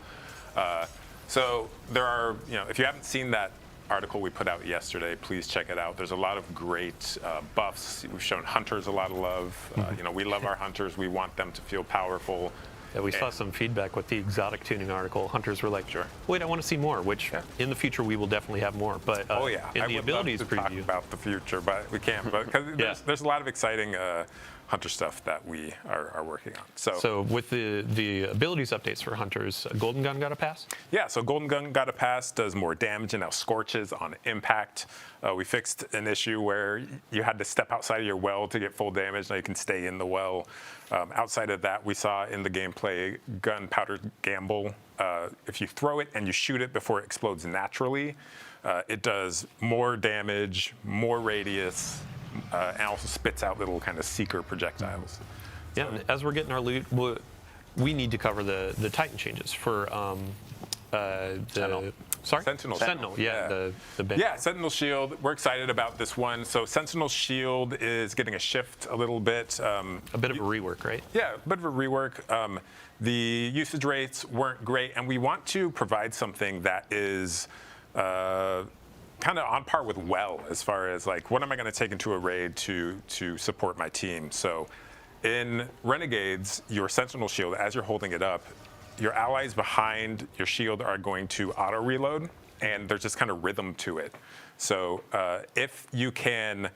So there are, if you haven't seen that article we put out yesterday, please check it out. There's a lot of great buffs. We've shown hunters a lot of love. We love our hunters. We want them to feel powerful. Yeah, we saw some feedback with the exotic tuning article. Hunters were like, sure, wait, I want to see more, which in the future we will definitely have more. But in the abilities preview. Talk about the future, but we can't. But because there's a lot of exciting hunter stuff that we are working on. So with the abilities updates for hunters, Golden Gun got a pass? Yeah, so Golden Gun got a pass, does more damage, and now scorches on impact. We fixed an issue where you had to step outside of your well to get full damage. Now you can stay in the well. Outside of that, we saw in the gameplay gunpowder gamble. If you throw it and you shoot it before it explodes naturally, it does more damage, more radius, and also spits out little kind of seeker projectiles. Yeah, and as we're getting our loot, we need to cover the Titan changes for Sentinel. Sorry? Sentinel. Yeah, the big. Yeah, Sentinel Shield. We're excited about this one. So Sentinel Shield is getting a shift a little bit. A bit of a rework, right? Yeah, a bit of a rework. The usage rates weren't great, and we want to provide something that is kind of on par with Well, as far as like, what am I going to take into a raid to support my team? So in Renegades, your Sentinel Shield, as you're holding it up, your allies behind your shield are going to auto reload, and there's just kind of rhythm to it. So if you can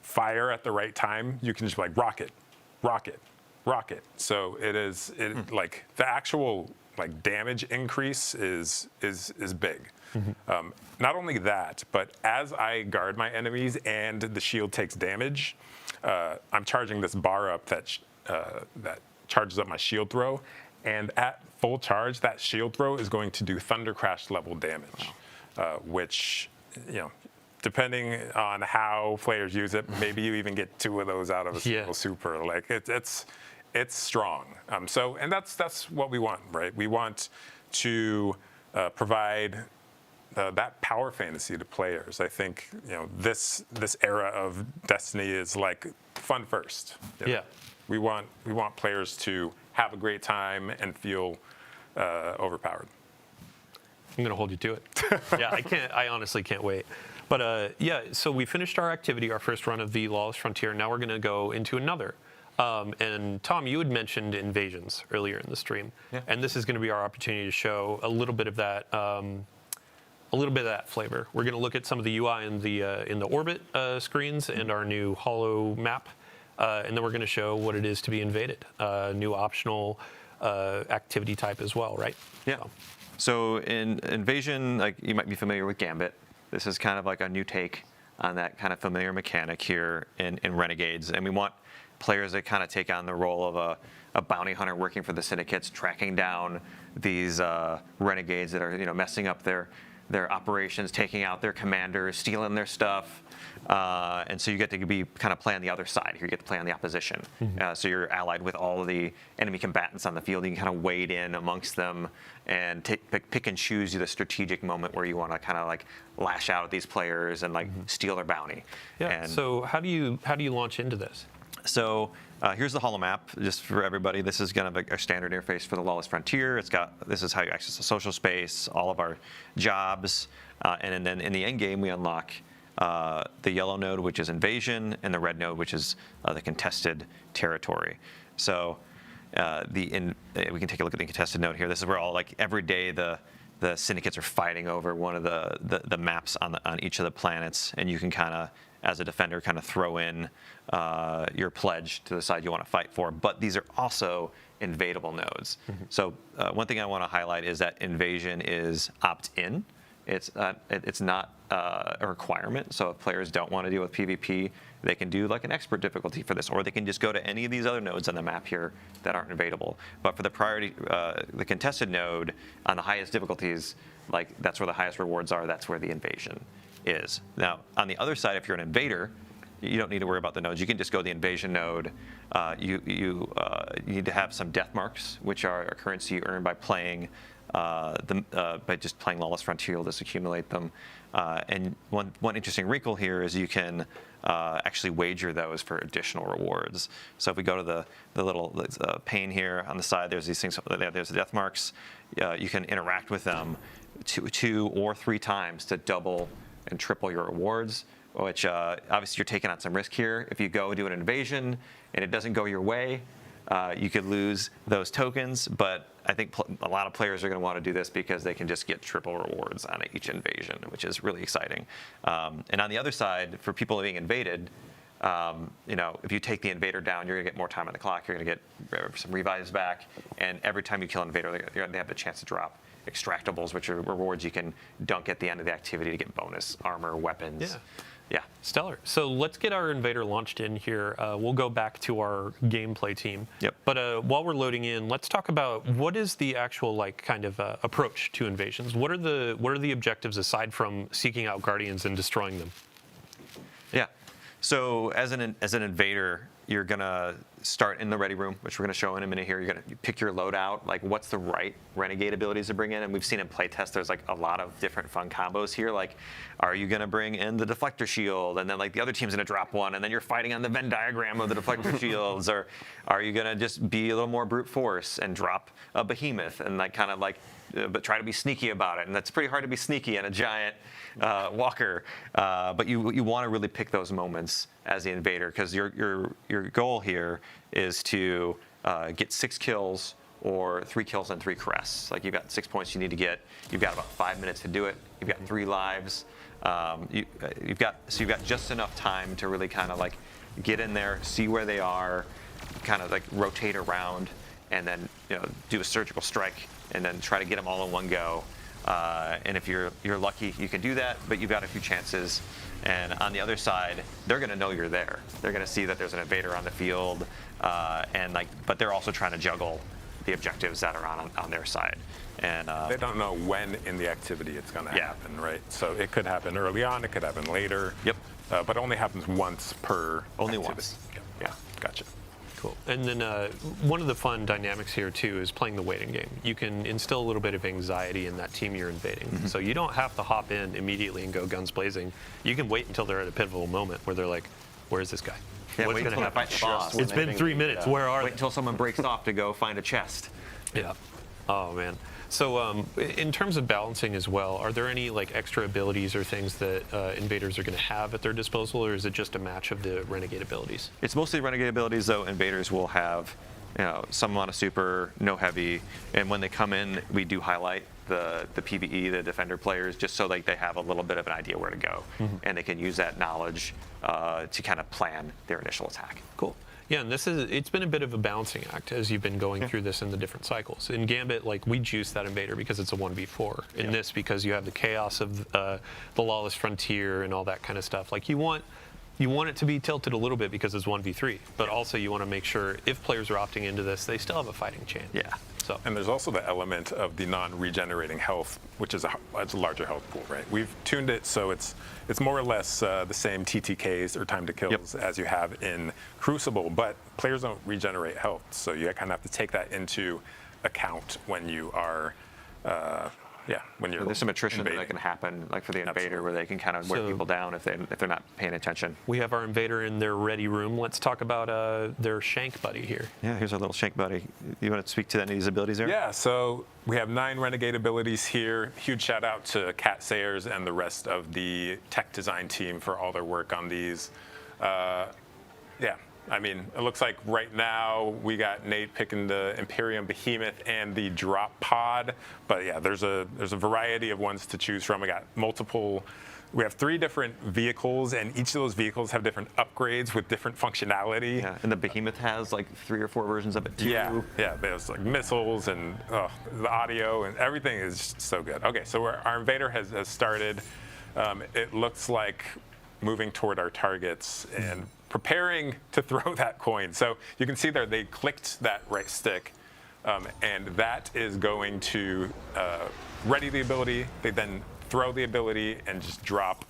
fire at the right time, you can just be like rocket, rocket, rocket. So like the actual like damage increase is big. Mm-hmm. Not only that, but as I guard my enemies and the shield takes damage, I'm charging this bar up that charges up my shield throw. And at full charge, that shield throw is going to do Thunder Crash level damage, which, depending on how players use it, maybe you even get 2 of those out of a single super. Like it's strong. And that's what we want, right? We want to provide that power fantasy to players. I think this era of Destiny is like fun first. Yeah. We want players to have a great time and feel overpowered. I'm going to hold you to it. Yeah, I honestly can't wait. But so we finished our activity, our first run of the Lawless Frontier. Now we're going to go into another. And Tom, you had mentioned invasions earlier in the stream, and this is going to be our opportunity to show a little bit of that, flavor. We're going to look at some of the UI in the orbit screens and our new holo map. And then we're going to show what it is to be invaded, new optional activity type as well, right? Yeah. So in Invasion, like you might be familiar with Gambit. This is kind of like a new take on that kind of familiar mechanic here in Renegades. And we want players that kind of take on the role of a bounty hunter working for the syndicates, tracking down these renegades that are messing up their their operations, taking out their commanders, stealing their stuff. And so you get to be kind of play on the other side here. You get to play on the opposition. So you're allied with all of the enemy combatants on the field. You can kind of wade in amongst them and pick and choose the strategic moment where you want to kind of like lash out at these players and like steal their bounty. Yeah. And so how do you launch into this? so here's the holo map, just for everybody. This is kind of a standard interface for the Lawless Frontier. This is how you access the social space, all of our jobs, and then in the end game we unlock the yellow node, which is invasion, and the red node, which is the contested territory. So we can take a look at the contested node here. This is where all like every day the syndicates are fighting over one of the maps on each of the planets, and you can kind of, as a defender, kind of throw in your pledge to the side you want to fight for. But these are also invadable nodes. So one thing I want to highlight is that invasion is opt-in. It's not a requirement. So if players don't want to deal with PvP, they can do like an expert difficulty for this, or they can just go to any of these other nodes on the map here that aren't invadable. But for the priority, the contested node on the highest difficulties, like that's where the highest rewards are. That's where the invasion is. Now, on the other side, if you're an invader, you don't need to worry about the nodes. You can just go to the invasion node. You need to have some death marks, which are a currency you earn by playing by just playing Lawless Frontier. You'll just accumulate them. And one interesting wrinkle here is you can actually wager those for additional rewards. So if we go to the little pane here on the side, there's these things. There's the death marks. You can interact with them two or three times to double and triple your rewards, which obviously you're taking on some risk here. If you go do an invasion and it doesn't go your way, you could lose those tokens, but I think a lot of players are going to want to do this because they can just get triple rewards on each invasion, which is really exciting. And on the other side, for people being invaded, if you take the invader down, you're going to get more time on the clock. You're going to get some revives back, and every time you kill an invader, they have the chance to drop extractables, which are rewards you can dunk at the end of the activity to get bonus armor, weapons. Yeah. Stellar. So let's get our invader launched in here. We'll go back to our gameplay team. Yep. But while we're loading in, let's talk about what is the actual approach to invasions. What are the objectives aside from seeking out guardians and destroying them? Yeah. So as an invader, you're gonna start in the ready room, which we're gonna show in a minute here. You're gonna pick your loadout, like what's the right renegade abilities to bring in, and we've seen in playtest there's like a lot of different fun combos here. Like, are you gonna bring in the deflector shield, and then like the other team's gonna drop one, and then you're fighting on the Venn diagram of the deflector shields, or are you gonna just be a little more brute force and drop a behemoth and like kind of like but try to be sneaky about it, and that's pretty hard to be sneaky in a giant walker. But you want to really pick those moments as the invader, because your goal here is to get 6 kills or 3 kills and 3 caress. Like you've got 6 points you need to get. You've got about 5 minutes to do it. You've got 3 lives. You've got just enough time to really kind of like get in there, see where they are, kind of like rotate around, and then do a surgical strike, and then try to get them all in one go. And if you're lucky, you can do that, but you've got a few chances. And on the other side, they're going to know you're there. They're going to see that there's an invader on the field, but they're also trying to juggle the objectives that are on their side. And they don't know when in the activity it's going to happen, right? So it could happen early on, it could happen later. Yep. But it only happens once per. Only activity. once. Yeah. Gotcha. Cool. And then one of the fun dynamics here, too, is playing the waiting game. You can instill a little bit of anxiety in that team you're invading. So you don't have to hop in immediately and go guns blazing. You can wait until they're at a pivotal moment where they're like, where's this guy? Yeah, What's wait going to until happen? they fight the boss. It's been 3 minutes. Where are they? Wait until someone breaks off to go find a chest. Yeah. Oh, man. So in terms of balancing as well, are there any like extra abilities or things that invaders are going to have at their disposal, or is it just a match of the renegade abilities? It's mostly renegade abilities, though. Invaders will have some amount of super, no heavy, and when they come in, we do highlight the PvE, the defender players, just so like they have a little bit of an idea where to go, and they can use that knowledge to kind of plan their initial attack. Cool. Yeah, and it's been a bit of a balancing act as you've been going through this in the different cycles. In Gambit, like we juice that invader because it's a 1v4. In this, because you have the chaos of the Lawless Frontier and all that kind of stuff. Like you want you want it to be tilted a little bit because it's 1v3, but also you want to make sure if players are opting into this, they still have a fighting chance. Yeah. So. And there's also the element of the non-regenerating health, which is it's a larger health pool, right? We've tuned it so it's more or less the same TTKs or time to kills as you have in Crucible, but players don't regenerate health, so you kind of have to take that into account when you are. When you're there's some attrition invading. that can happen, like for the invader, where they can kind of wear people down if they're not paying attention. We have our invader in their ready room. Let's talk about their Shank buddy here. Yeah, here's our little Shank buddy. You want to speak to any of these abilities there? Yeah, so we have 9 Renegade abilities here. Huge shout out to Cat Sayers and the rest of the tech design team for all their work on these. I mean, it looks like right now we got Nate picking the Imperium Behemoth and the Drop Pod, but yeah, there's a variety of ones to choose from. We got multiple. We have 3 different vehicles, and each of those vehicles have different upgrades with different functionality. Yeah, and the Behemoth has like 3 or 4 versions of it too. Yeah, there's like missiles and the audio and everything is just so good. Okay, so our invader has started. It looks like moving toward our targets and preparing to throw that coin. So you can see there they clicked that right stick, and that is going to ready the ability. They then throw the ability and just drop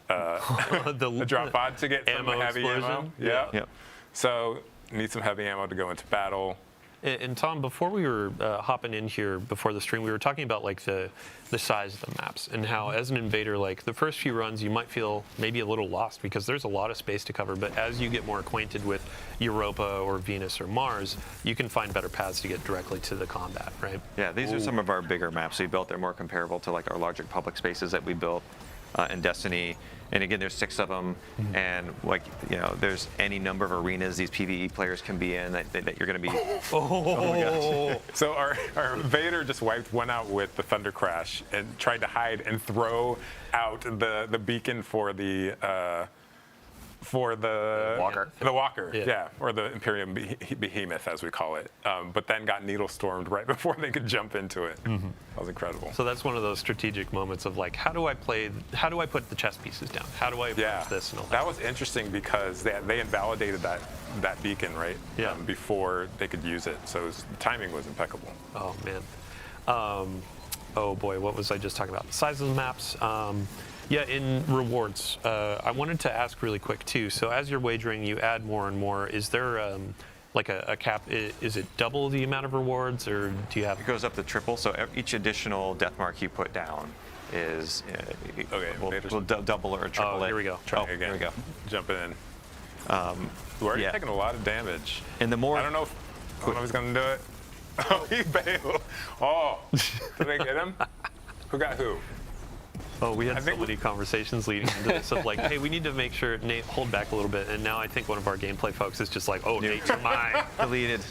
the drop pod to get some heavy ammo. Yeah. Yep. So need some heavy ammo to go into battle. And Tom, before we were hopping in here before the stream, we were talking about like the size of the maps and how as an invader, like the first few runs, you might feel maybe a little lost because there's a lot of space to cover. But as you get more acquainted with Europa or Venus or Mars, you can find better paths to get directly to the combat, right? Yeah, these are some of our bigger maps we built. They're more comparable to like our larger public spaces that we built in Destiny. And again, there's 6 of them, and like there's any number of arenas these PvE players can be in that you're going to be. Oh my gosh! So our invader just wiped one out with the Thunder Crash and tried to hide and throw out the beacon for the Walker. The Walker, yeah, or the Imperium Behemoth as we call it. But then got needle stormed right before they could jump into it. That was incredible. So that's one of those strategic moments of like, how do I put the chess pieces down? How do I approach this and all that? That was interesting because they invalidated that beacon right before they could use it. So the timing was impeccable. Oh man. Oh boy, what was I just talking about? Size of the maps. Yeah, in rewards, I wanted to ask really quick too. So as you're wagering, you add more and more. Is there like a cap? Is it double the amount of rewards, or do you have? It goes up to triple. So each additional death mark you put down is we'll double or triple it. Here we go. Trying again. Here we go. Jumping in. We're already taking a lot of damage. And the more I don't know if he's gonna do it. Oh, he bailed. Oh, did they get him? Who got who? Oh, we had so many conversations leading into this of like, hey, we need to make sure Nate hold back a little bit. And now I think one of our gameplay folks is just like, oh, Nate, you're mine. Deleted.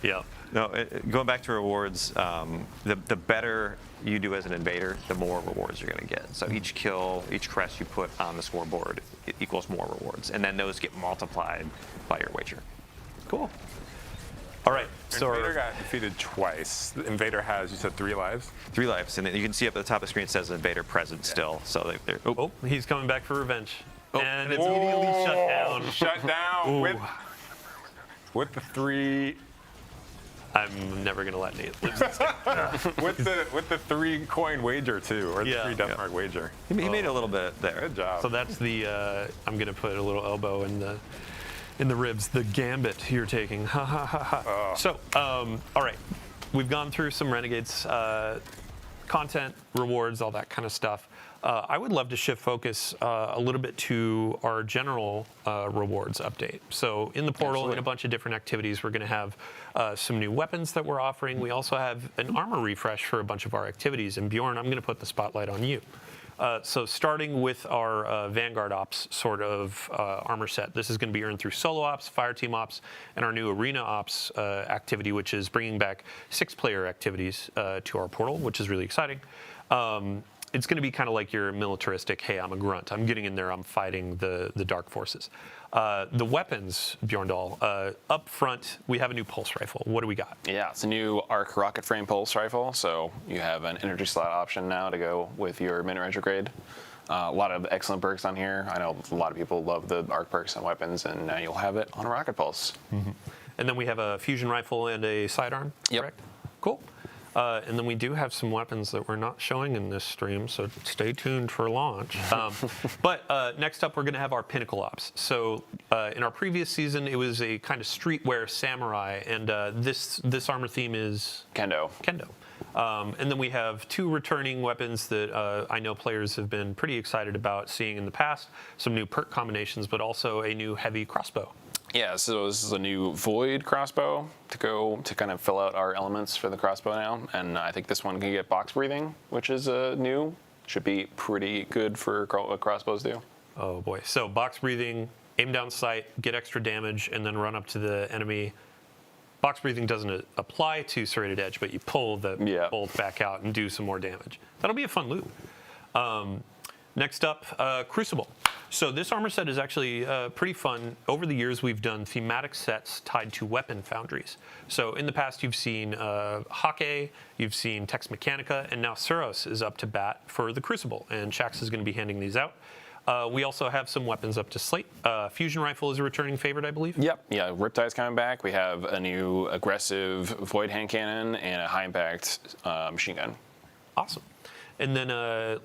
Yeah. No, going back to rewards, the better you do as an invader, the more rewards you're going to get. So each kill, each crest you put on the scoreboard equals more rewards. And then those get multiplied by your wager. Cool. All right. So Invader got defeated twice. The Invader has, you said, 3 lives? 3 lives. And then you can see up at the top of the screen it says Invader present still. So they're oh, he's coming back for revenge. Oh, and it's immediately shut down. Shut down with the 3. I'm never gonna let Nate lose this with the 3 coin wager too, or the 3 death mark wager. He made a little bit there. Good job. So that's the I'm gonna put a little elbow in the ribs, the gambit you're taking. Ha ha ha ha. So, all right, we've gone through some Renegades content, rewards, all that kind of stuff. I would love to shift focus a little bit to our general rewards update. So in the portal, in a bunch of different activities, we're going to have some new weapons that we're offering. We also have an armor refresh for a bunch of our activities. And Bjorn, I'm going to put the spotlight on you. So starting with our Vanguard Ops sort of armor set, this is going to be earned through Solo Ops, Fireteam Ops, and our new Arena Ops activity, which is bringing back 6-player activities to our portal, which is really exciting. It's going to be kind of like your militaristic, hey, I'm a grunt. I'm getting in there. I'm fighting the dark forces. The weapons, Bjorndal, up front, we have a new pulse rifle. What do we got? Yeah, it's a new arc rocket frame pulse rifle. So you have an energy slot option now to go with your mid retrograde A lot of excellent perks on here. I know a lot of people love the arc perks on weapons, and now you'll have it on a rocket pulse. And then we have a fusion rifle and a sidearm. Yep. Correct? Cool. And then we do have some weapons that we're not showing in this stream, so stay tuned for launch. But next up, we're going to have our Pinnacle Ops. So in our previous season, it was a kind of streetwear samurai, and this armor theme is Kendo. Kendo. And then we have 2 returning weapons that I know players have been pretty excited about seeing in the past. Some new perk combinations, but also a new heavy crossbow. Yeah, so this is a new Void crossbow to kind of fill out our elements for the crossbow now. And I think this one can get box breathing, which is new. Should be pretty good for what crossbows do. Oh boy. So box breathing, aim down sight, get extra damage, and then run up to the enemy. Box breathing doesn't apply to Serrated Edge, but you pull the bolt back out and do some more damage. That'll be a fun loot. Next up, Crucible. So this armor set is actually pretty fun. Over the years, we've done thematic sets tied to weapon foundries. So in the past, you've seen Showcae, you've seen Tex Mechanica, and now Suros is up to bat for the Crucible, and Shax is going to be handing these out. We also have some weapons up to slate. Fusion rifle is a returning favorite, I believe. Yep. Yeah, Riptide's coming back. We have a new aggressive Void hand cannon and a high impact machine gun. Awesome. And then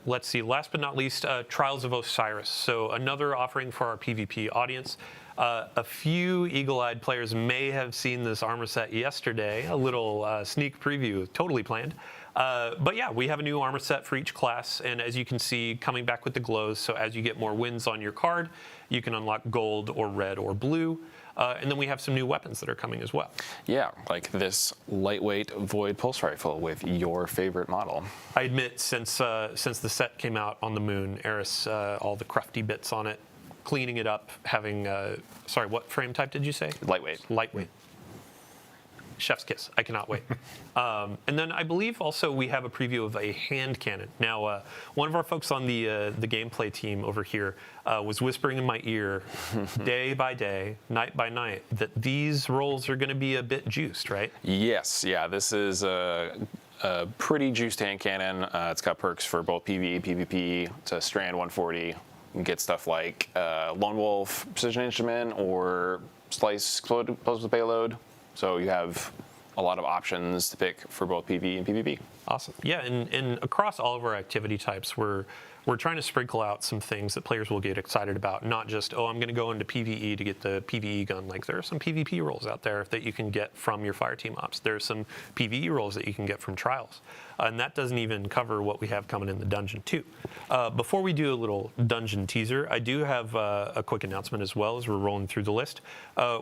let's see, last but not least, Trials of Osiris. So another offering for our PvP audience. A few eagle-eyed players may have seen this armor set yesterday, a little sneak preview, totally planned. But yeah, we have a new armor set for each class, and as you can see, coming back with the glows, so as you get more wins on your card, you can unlock gold or red or blue. And then we have some new weapons that are coming as well. Yeah, like this lightweight Void pulse rifle with your favorite model. I admit, since the set came out on the moon, Eris, all the crufty bits on it, cleaning it up, having, sorry, what frame type did you say? Lightweight. Lightweight. Chef's kiss. I cannot wait. And then I believe also we have a preview of a hand cannon. Now, one of our folks on the gameplay team over here was whispering in my ear day by day, night by night, that these rolls are going to be a bit juiced, right? Yes. Yeah, this is a pretty juiced hand cannon. It's got perks for both PvE, PvP. It's a Strand 140. You can get stuff like Lone Wolf, Precision Instrument, or Slice Explosive Payload. So you have a lot of options to pick for both PvE and PvP. Awesome. Yeah, and across all of our activity types, we're trying to sprinkle out some things that players will get excited about, not just, oh, I'm going to go into PvE to get the PvE gun. Like, there are some PvP roles out there that you can get from your Fireteam Ops. There's some PvE roles that you can get from Trials. And that doesn't even cover what we have coming in the dungeon, too. Before we do a little dungeon teaser, I do have a quick announcement as well as we're rolling through the list.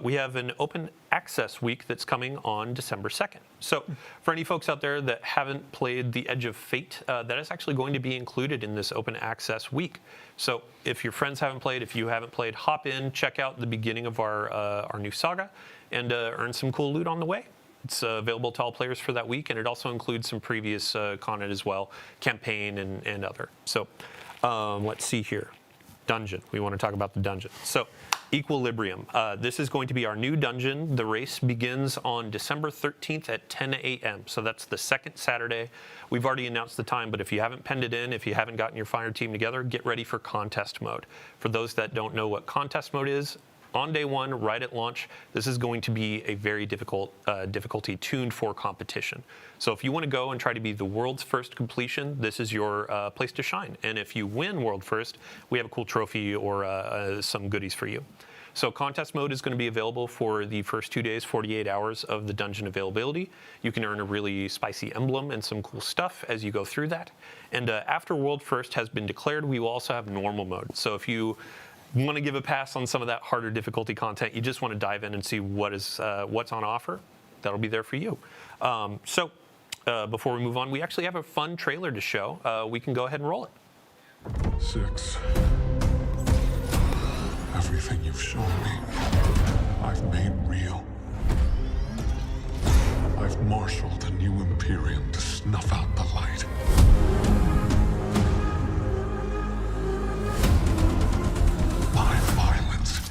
We have an open access week that's coming on December 2nd. So for any folks out there that haven't played The Edge of Fate, that is actually going to be included in this open access week. So if your friends haven't played, if you haven't played, hop in, check out the beginning of our new saga, and earn some cool loot on the way. It's available to all players for that week, and it also includes some previous content as well, campaign and other. So let's see here. Dungeon. We want to talk about the dungeon. So Equilibrium. This is going to be our new dungeon. The race begins on December 13th at 10 a.m. So that's the second Saturday. We've already announced the time, but if you haven't penned it in, if you haven't gotten your fire team together, get ready for contest mode. For those that don't know what contest mode is, on day one, right at launch, this is going to be a very difficult difficulty tuned for competition. So if you want to go and try to be the world's first completion, this is your place to shine. And if you win world first, we have a cool trophy or some goodies for you. So contest mode is going to be available for the first 2 days, 48 hours of the dungeon availability. You can earn a really spicy emblem and some cool stuff as you go through that. And after world first has been declared, we will also have normal mode. So if you want to give a pass on some of that harder difficulty content, you just want to dive in and see what's on offer, that'll be there for you. So before we move on, we actually have a fun trailer to show. We can go ahead and roll it. 6. Everything you've shown me, I've made real. I've marshaled a new Imperium to snuff out the light. My violence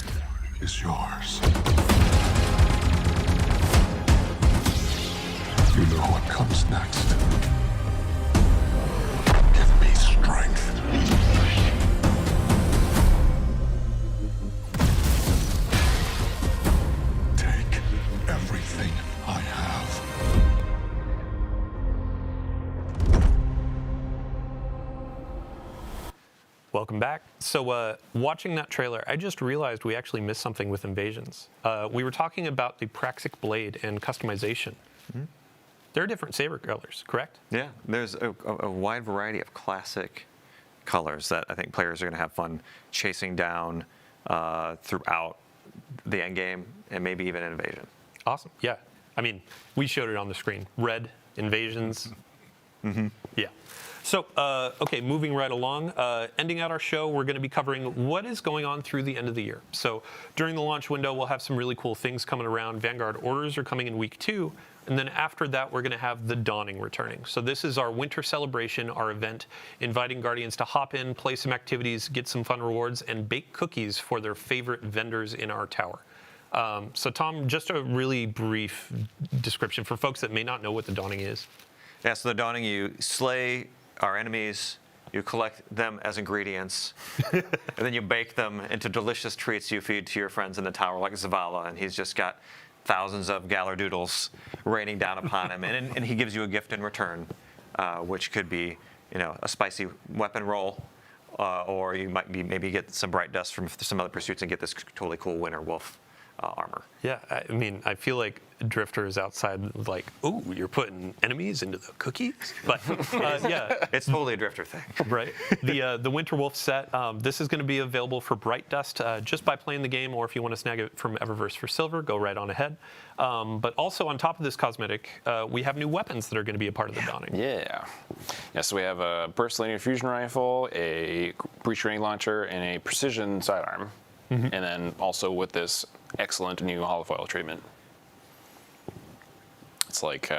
is yours. You know what comes next. Give me strength. Welcome back. So watching that trailer, I just realized we actually missed something with invasions. We were talking about the Praxic blade and customization. There are different saber colors, correct? Yeah, there's a wide variety of classic colors that I think players are going to have fun chasing down throughout the end game and maybe even invasion. Awesome. Yeah. I mean, we showed it on the screen. Red, invasions. Yeah. So, okay, moving right along, ending out our show, we're going to be covering what is going on through the end of the year. So during the launch window, we'll have some really cool things coming around. Vanguard orders are coming in week 2. And then after that, we're going to have the Dawning returning. So this is our winter celebration, our event, inviting Guardians to hop in, play some activities, get some fun rewards, and bake cookies for their favorite vendors in our tower. So Tom, just a really brief description for folks that may not know what the Dawning is. Yeah, so the Dawning, you slay our enemies, you collect them as ingredients, and then you bake them into delicious treats you feed to your friends in the tower, like Zavala, and he's just got thousands of Galardoodles raining down upon him, and he gives you a gift in return, which could be, a spicy weapon roll, or you might maybe get some bright dust from some other pursuits and get this totally cool Winter Wolf armor. Yeah, I mean, I feel like Drifter is outside like, ooh, you're putting enemies into the cookies? But yeah. It's totally a Drifter thing. Right. The Winter Wolf set, this is going to be available for Bright Dust just by playing the game, or if you want to snag it from Eververse for silver, go right on ahead. But also on top of this cosmetic, we have new weapons that are going to be a part of the Dawning. Yeah. So we have a burst linear fusion rifle, a breach ring launcher, and a precision sidearm. And then also with this excellent new holofoil treatment. It's like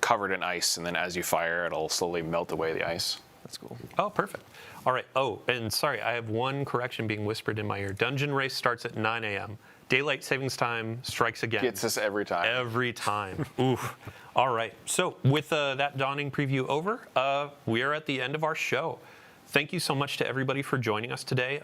covered in ice, and then as you fire, it'll slowly melt away the ice. That's cool. Oh, perfect. All right. Oh, and sorry, I have one correction being whispered in my ear. Dungeon race starts at 9 a.m. Daylight savings time strikes again. Gets us every time. Every time. Oof. All right. So with that Dawning preview over, we are at the end of our show. Thank you so much to everybody for joining us today.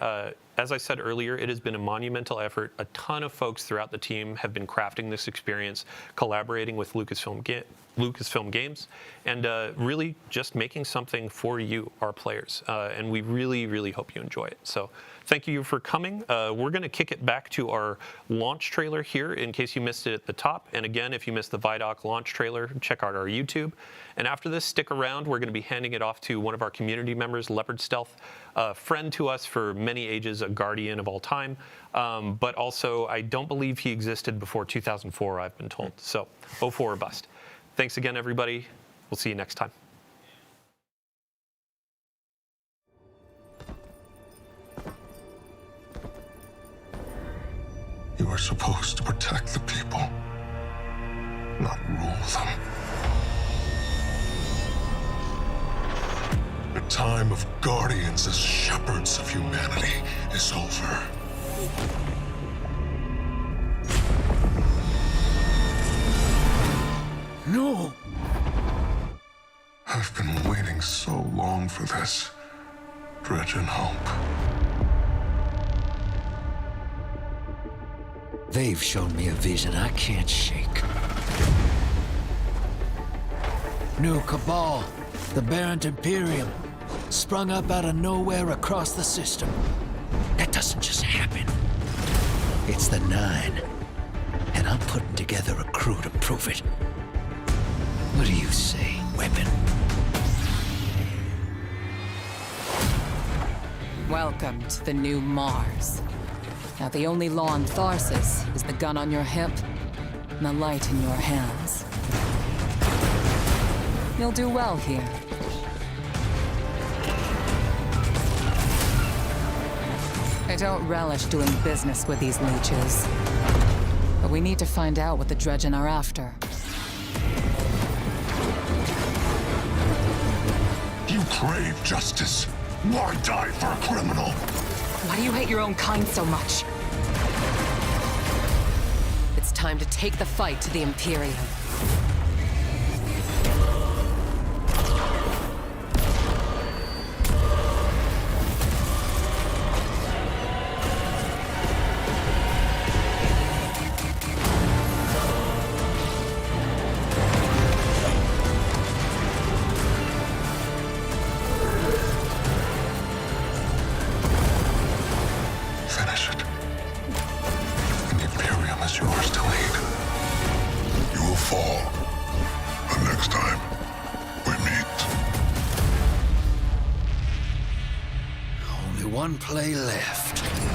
As I said earlier, it has been a monumental effort. A ton of folks throughout the team have been crafting this experience, collaborating with Lucasfilm Games, and really just making something for you, our players. And we really, really hope you enjoy it. So thank you for coming. We're going to kick it back to our launch trailer here in case you missed it at the top. And again, if you missed the ViDoc launch trailer, check out our YouTube. And after this, stick around. We're going to be handing it off to one of our community members, Leopard Stealth, a friend to us for many ages, a guardian of all time. But also, I don't believe he existed before 2004, I've been told. So 04 or bust. Thanks again, everybody. We'll see you next time. You are supposed to protect the people, not rule them. The time of guardians as shepherds of humanity is over. No! I've been waiting so long for this. Dredge and hope. They've shown me a vision I can't shake. New Cabal, the Barrent Imperium, sprung up out of nowhere across the system. That doesn't just happen. It's the Nine, and I'm putting together a crew to prove it. What do you say, Weapon? Welcome to the new Mars. Now the only law in Tharsis is the gun on your hip and the light in your hands. You'll do well here. I don't relish doing business with these leeches. But we need to find out what the Dredgen are after. You crave justice. Why die for a criminal? Why do you hate your own kind so much? It's time to take the fight to the Imperium. one play left.